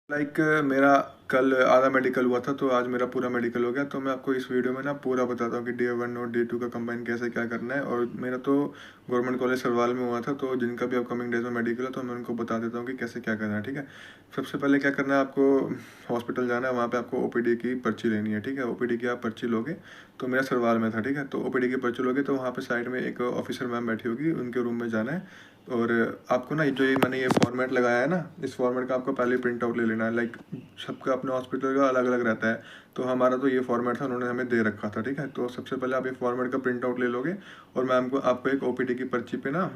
मेरा कल आधा मेडिकल हुआ था, तो आज मेरा पूरा मेडिकल हो गया। तो मैं आपको इस वीडियो में ना पूरा बताता हूँ कि डे 1 और डे 2 का कंबाइन कैसे क्या करना है। और मेरा तो गवर्नमेंट कॉलेज सरवाल में हुआ था, तो जिनका भी अपकमिंग डेज में मेडिकल है तो मैं उनको बता देता हूँ कि कैसे क्या करना है। ठीक है, सबसे पहले क्या करना है, आपको हॉस्पिटल जाना है। वहाँ पे आपको ओपीडी की पर्ची लेनी है। ठीक है, ओपीडी की आप पर्ची लोगे, तो मेरा सरवाल में था। ठीक है, तो ओपीडी की पर्ची लोगे तो वहाँ पे साइड में एक ऑफिसर मैम बैठी होगी, उनके रूम में जाना है। और आपको ना जो ये मैंने ये फॉर्मेट लगाया है ना, इस फॉर्मेट का आपको पहले प्रिंट आउट ले लेना है। सबका अपने हॉस्पिटल का अलग अलग रहता है, तो हमारा तो ये फॉर्मेट था, उन्होंने हमें दे रखा था। ठीक है, तो सबसे पहले आप ये फॉर्मेट का प्रिंट आउट ले लोगे और मैम को आपको एक ओपीडी की पर्ची पे ना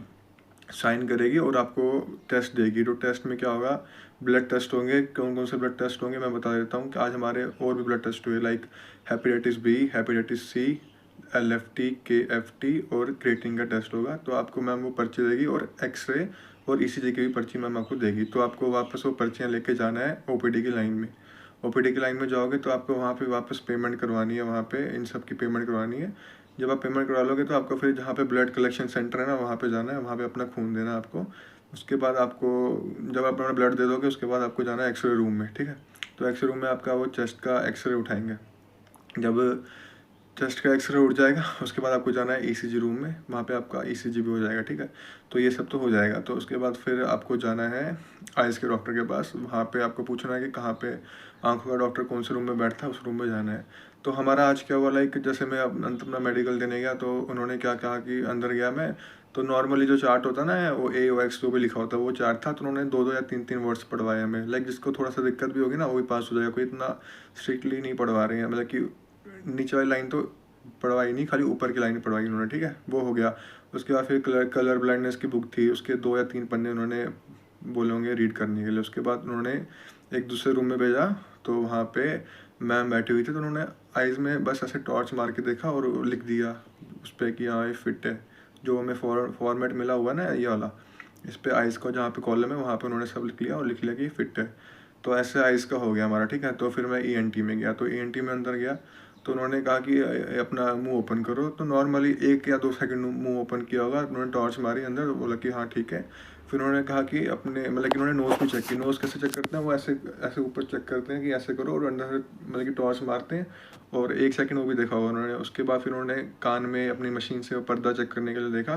साइन करेगी और आपको टेस्ट देगी। तो टेस्ट में क्या होगा, ब्लड टेस्ट होंगे। कौन कौन से ब्लड टेस्ट होंगे मैं बता देता हूँ कि आज हमारे और भी ब्लड टेस्ट हुए, like hepatitis B, hepatitis C, LFT, KFT और क्रिएटिनिन का टेस्ट होगा। तो आपको मैम वो पर्ची देगी और एक्सरे और ECG की भी पर्ची मैम आपको देगी। तो आपको वापस वो पर्चियाँ लेके जाना है ओपीडी की लाइन में। ओपीडी की लाइन में जाओगे तो आपको वहाँ पे वापस पेमेंट करवानी है, वहाँ पे इन सब की पेमेंट करवानी है। जब आप पेमेंट करवा लोगे तो आपको फिर जहाँ पे ब्लड कलेक्शन सेंटर है ना, वहाँ पे जाना है, वहाँ पे अपना खून देना है आपको। उसके बाद आपको, जब आप अपना ब्लड दे दोगे उसके बाद आपको जाना है एक्सरे रूम में। ठीक है, तो एक्सरे रूम में आपका वो चेस्ट का एक्सरे उठाएंगे। जब चेस्ट का एक्सरे उठ जाएगा उसके बाद आपको जाना है ECG रूम में, वहाँ पे आपका ECG भी हो जाएगा। ठीक है, तो ये सब तो हो जाएगा। तो उसके बाद फिर आपको जाना है आइज़ के डॉक्टर के पास। वहाँ पे आपको पूछना है कि कहाँ पे आंखों का डॉक्टर कौन से रूम में बैठता है, उस रूम में जाना है। तो हमारा आज क्या हुआ, लाइक जैसे मैं अपना मेडिकल देने गया तो उन्होंने क्या कहा कि अंदर गया मैं, तो नॉर्मली जो चार्ट होता है ना, वो AOX जो भी लिखा होता है वो चार्ट था। तो उन्होंने दो दो या तीन तीन वर्ड्स पढ़वाए हमें, लाइक जिसको थोड़ा सा दिक्कत भी होगी ना वो भी पास हो जाएगा। कोई इतना स्ट्रिक्टली नहीं पढ़वा रहे हैं, मतलब कि नीचे वाली लाइन तो पढ़वाई नहीं, खाली ऊपर की लाइन पढ़वाई उन्होंने। ठीक है, वो हो गया। उसके बाद फिर कलर ब्लाइंडनेस की बुक थी, उसके 2 या 3 पन्ने उन्होंने बोले होंगे रीड करने के लिए। उसके बाद उन्होंने एक दूसरे रूम में भेजा, तो वहाँ पे मैम बैठी हुई थी। तो उन्होंने आइज़ में बस ऐसे टॉर्च मार के देखा और लिख दिया उस पर कि हाँ ये फिट है। जो हमें फॉर्मेट मिला हुआ ना ये वाला, इस पर आइज़ का जहाँ पे कॉलम है वहाँ पे उन्होंने सब लिख लिया और लिख लिया कि फिट है। तो ऐसे आइज़ का हो गया हमारा। ठीक है, तो फिर मैं ENT में गया, तो ENT में अंदर गया तो उन्होंने कहा कि अपना मुंह ओपन करो। तो नॉर्मली 1 या 2 सेकंड मुंह ओपन किया होगा, उन्होंने टॉर्च मारी अंदर, बोला कि हाँ ठीक है। फिर उन्होंने कहा कि अपने, मतलब कि उन्होंने नोज़ भी चेक की। नोज़ कैसे चेक करते हैं, वो ऐसे ऐसे ऊपर चेक करते हैं कि ऐसे करो, और अंदर से मतलब कि टॉर्च मारते हैं। और 1 सेकंड वो भी देखा होगा उन्होंने। उसके बाद फिर उन्होंने कान में अपनी मशीन से पर्दा चेक करने के लिए देखा,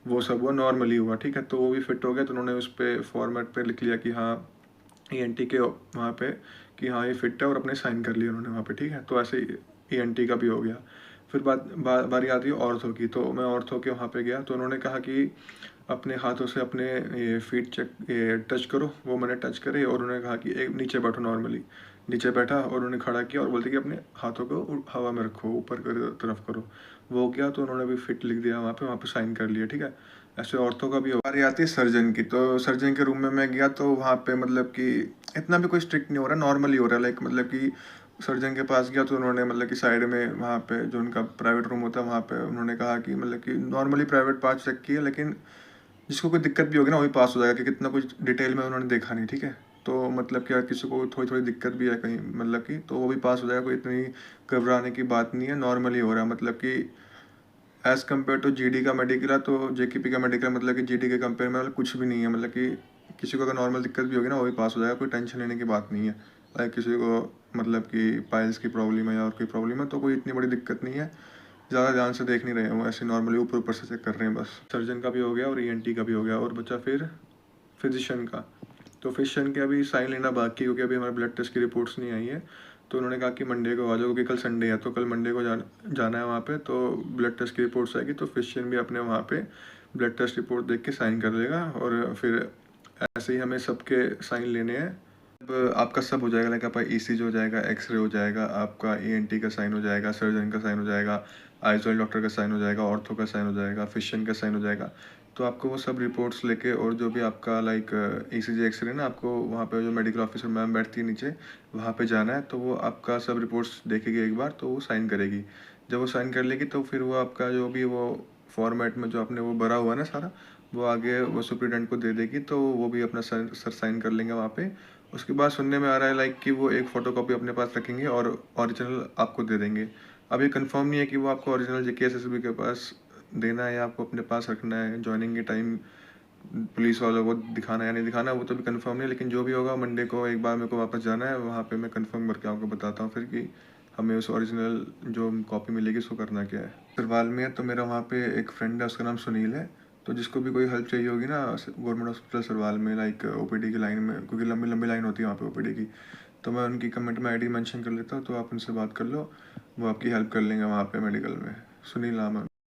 वो सब हुआ, नॉर्मली हुआ। ठीक है, तो वो भी फिट हो गया। तो उन्होंने उस पर फॉर्मेट पर लिख लिया कि हाँ ENT के वहाँ पे कि हाँ ये फिट है, और अपने साइन कर लिए उन्होंने वहाँ पे। ठीक है, तो ऐसे ENT का भी हो गया। फिर बारी आती है ऑर्थो की। तो मैं ऑर्थो के वहाँ पे गया, तो उन्होंने कहा कि अपने हाथों से अपने ये फीट चेक ये टच करो। वो मैंने टच करे और उन्होंने कहा कि एक नीचे बैठो। नॉर्मली नीचे बैठा और उन्होंने खड़ा किया और बोलते कि अपने हाथों को हवा में रखो, ऊपर की तरफ करो। वो किया तो उन्होंने भी फिट लिख दिया वहाँ पे साइन कर लिया। ठीक है, ऐसे औरतों का भी हो। बारी आती है सर्जन की। तो सर्जन के रूम में मैं गया, तो वहाँ पे मतलब कि इतना भी कोई स्ट्रिक्ट नहीं हो रहा, नॉर्मली हो रहा है। लाइक मतलब कि सर्जन के पास गया तो उन्होंने मतलब कि साइड में वहाँ पे जो उनका प्राइवेट रूम होता है वहाँ पे उन्होंने कहा कि मतलब कि नॉर्मली प्राइवेट पार्ट चेक किया, लेकिन जिसको कोई दिक्कत भी होगी ना वही पास हो जाएगा, क्योंकि इतना कुछ डिटेल में उन्होंने देखा नहीं। ठीक है, तो मतलब क्या किसी को थोड़ी थोड़ी दिक्कत भी है कहीं, मतलब कि तो वो भी पास हो जाएगा। कोई इतनी घबराने की बात नहीं है, नॉर्मली हो रहा है। मतलब कि एज़ कम्पेयर टू GD का मेडिकल है, तो JKP का मेडिकल मतलब कि GD के कंपेयर में मतलब कुछ भी नहीं है। मतलब कि किसी को अगर नॉर्मल दिक्कत भी होगी ना वो भी पास हो जाएगा, कोई टेंशन लेने की बात नहीं है। लाइक किसी को मतलब कि पाइल्स की प्रॉब्लम है या और कोई प्रॉब्लम है तो कोई इतनी बड़ी दिक्कत नहीं है। ज़्यादा ध्यान से देख नहीं रहे हैं, वो ऐसे नॉर्मली ऊपर ऊपर से चेक कर रहे हैं बस। सर्जन का भी हो गया और ENT का भी हो गया, और बचा फिर फिजिशियन का। तो फिजिशियन के अभी साइन लेना बाकी, क्योंकि अभी हमारे ब्लड टेस्ट की रिपोर्ट्स नहीं आई है। तो उन्होंने कहा कि मंडे को आ जाओ, क्योंकि कल संडे है, तो कल मंडे को जाना है वहाँ पे। तो ब्लड टेस्ट की रिपोर्ट्स आएगी तो फिजिशियन भी अपने वहाँ पे ब्लड टेस्ट रिपोर्ट देख के साइन कर देगा। और फिर ऐसे ही हमें सबके साइन लेने हैं। अब आपका सब हो जाएगा, लाइक आपका ECG हो जाएगा, एक्सरे हो जाएगा, आपका ENT का साइन हो जाएगा, सर्जन का साइन हो जाएगा, आइज़ वाले डॉक्टर का साइन हो जाएगा, ऑर्थो का साइन हो जाएगा, फिजिशियन का साइन हो जाएगा। तो आपको वो सब रिपोर्ट्स लेके, और जो भी आपका लाइक ECG एक्सरे ना, आपको वहाँ पे जो मेडिकल ऑफिसर मैम बैठती है नीचे, वहाँ पे जाना है। तो वो आपका सब रिपोर्ट्स देखेगी एक बार, तो वो साइन करेगी। जब वो साइन कर लेगी तो फिर वो आपका जो भी वो फॉर्मेट में जो आपने वो भरा हुआ है ना सारा, वो आगे वो सुप्रीटेंडेंट को दे देगी। तो वो भी अपना सर साइन कर लेंगे वहाँ पे। उसके बाद सुनने में आ रहा है लाइक कि वो एक फ़ोटोकॉपी अपने पास रखेंगे और ओरिजिनल आपको दे देंगे। अब ये कंफर्म नहीं है कि वो आपको ओरिजिनल JKSSB के पास देना है या आपको अपने पास रखना है। जॉइनिंग के टाइम पुलिस वालों को दिखाना या नहीं दिखाना वो तो भी कंफर्म नहीं, लेकिन जो भी होगा मंडे को एक बार मेरे को वापस जाना है, वहाँ पे मैं कंफर्म करके आपको बताता हूँ फिर कि हमें उस ओरिजिनल जो कॉपी मिलेगी उसको करना क्या है। सरवाल में है तो मेरा वहाँ पे एक फ्रेंड है, उसका नाम सुनील है। तो जिसको भी कोई हेल्प चाहिए होगी ना गवर्नमेंट हॉस्पिटल सरवाल में, लाइक ओपीडी की लाइन में, क्योंकि लंबी लंबी लाइन होती है वहाँ पे ओपीडी की, तो मैं उनकी कमेंट में आईडी मेंशन कर लेता हूँ, तो आप उनसे बात कर लो, वो आपकी हेल्प कर लेंगे वहाँ पे मेडिकल में। सुनील नाम है।